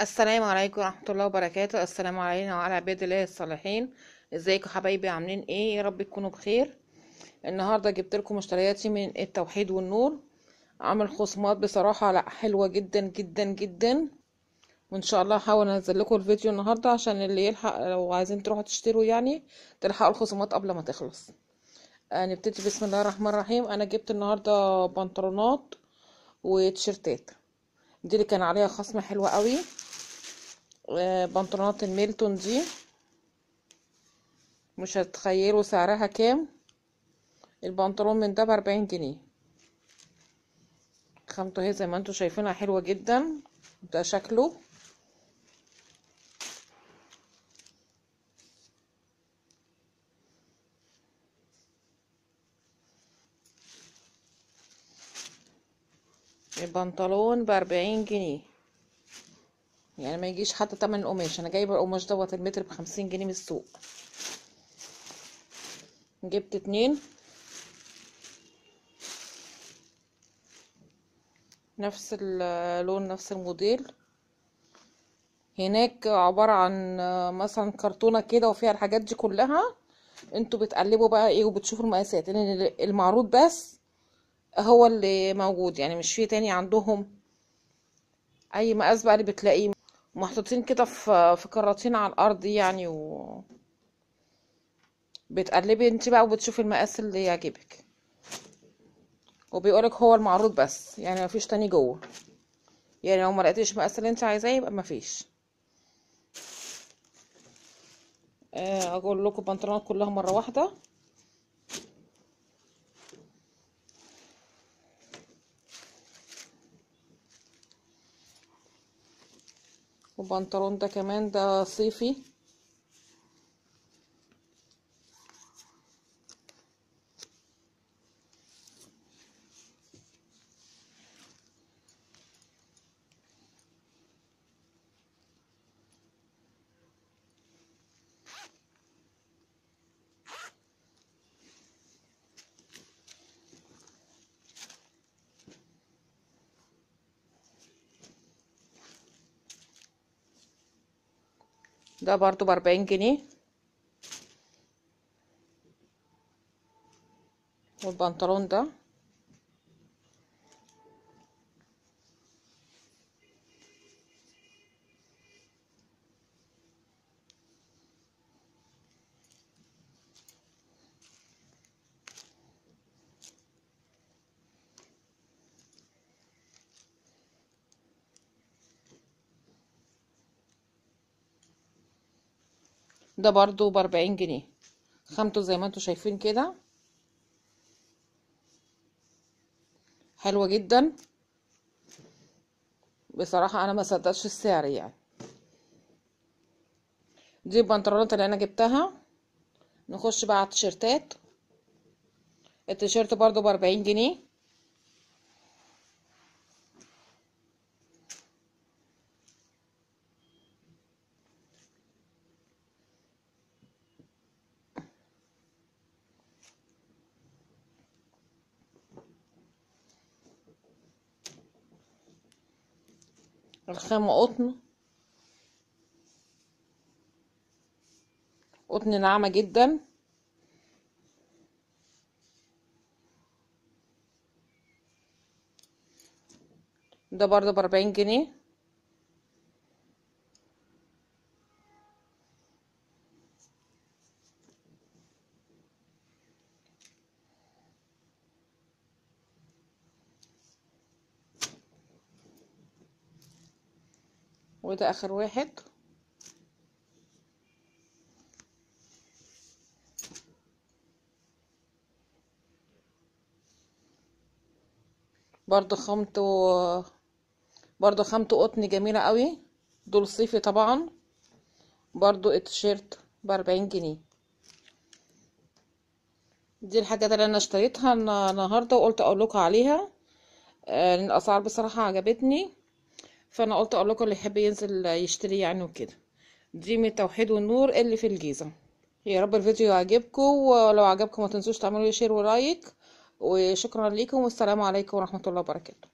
السلام عليكم ورحمة الله وبركاته. السلام علينا وعلى عباد الله الصالحين. ازيكم حبايبي؟ عاملين ايه؟ يا رب تكونوا بخير. النهاردة جبت لكم مشترياتي من التوحيد والنور. عامل خصومات بصراحة لا حلوة جدا جدا جدا، وان شاء الله هحاول انزل لكم الفيديو النهاردة عشان اللي يلحق، لو عايزين تروحوا تشتروا يعني تلحقوا الخصومات قبل ما تخلص. نبتدي بسم الله الرحمن الرحيم. انا جبت النهاردة بنطلونات وتيشيرتات، دي اللي كان عليها خصم حلو قوي. بنطلونات الميلتون دي مش هتتخيلوا سعرها كام. البنطلون من ده ب40 جنيه. خامته اهي زي ما انتوا شايفينها حلوة جدا. ده شكله. البنطلون ب40 جنيه، يعني ما يجيش حتى تمن القماش. انا جايبه القماش دوت المتر ب50 جنيه من السوق. جبت 2 نفس اللون نفس الموديل. هناك عبارة عن مثلا كرتونة كده وفيها الحاجات دي كلها. انتوا بتقلبوا بقى ايه وبتشوفوا المقاسات، لان المعروض بس هو اللي موجود، يعني مش فيه تاني عندهم اي مقاس بقى اللي بتلاقيه محطوطين كده في كراتين على الارض يعني، بتقلبي انت بقى وبتشوفي المقاس اللي يعجبك، وبيقولك هو المعروض بس، يعني مفيش تاني جوه. يعني لو ما لقيتيش المقاس اللي انت عايزاه يبقى مفيش. اقول لكم البنطلونات كلها مره واحده. والبنطلون ده كمان ده صيفي. ده برضو ب40 جنيه. والبنطلون ده برضو ب40 جنيه. خامته زي ما انتوا شايفين كده حلوة جدا. بصراحة انا ما صدقتش السعر يعني. دي البنطلونات اللي انا جبتها. نخش بقى على التيشيرتات. التيشيرت برضو ب40 جنيه. الخامة قطن. قطن ناعمة جدا. ده برضه ب40 جنيه. وده اخر واحد. برضه خامته برضه خامته قطن جميلة قوي. دول صيفي طبعا. برضه التيشيرت ب40 جنيه. دي الحاجات اللي انا اشتريتها النهارده وقلت اقول لكم عليها. لان الاسعار بصراحة عجبتني، فانا قلت اقول لكم اللي يحب ينزل يشتري يعني وكده. دي من التوحيد والنور اللي في الجيزة. يا رب الفيديو يعجبكم، ولو عجبكم ما تنسوش تعملوا لي شير ولايك. وشكرا لكم، والسلام عليكم ورحمة الله وبركاته.